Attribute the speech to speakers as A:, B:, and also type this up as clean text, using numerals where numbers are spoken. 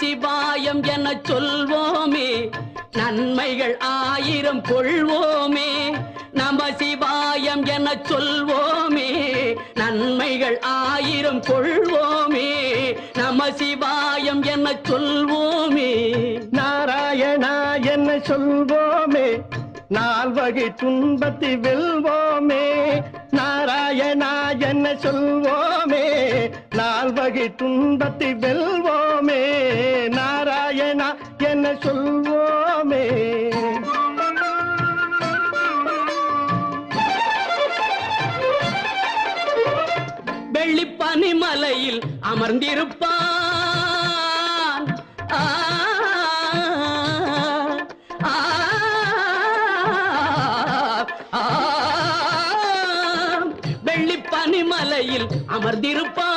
A: சிவாயம் என சொல்வோமே நன்மைகள் 1000 கொள்வோமே நம சிவாயம் என சொல்வோமே நன்மைகள் 1000 கொள்வோமே நம சிவாயம் என சொல்வோமே
B: நாராயணா என்ன சொல்வோமே நால்வகை துன்பத்தை வெல்வோமே நாராயணா என்ன சொல்வோமே நால்வகை துன்பத்தை வெல்வோமே நாராயணா என்ன சொல்வோமே
A: வெள்ளிப்பனிமலையில் அமர்ந்திருப்பான் வெள்ளிப்பனிமலையில் அமர்ந்திருப்பான்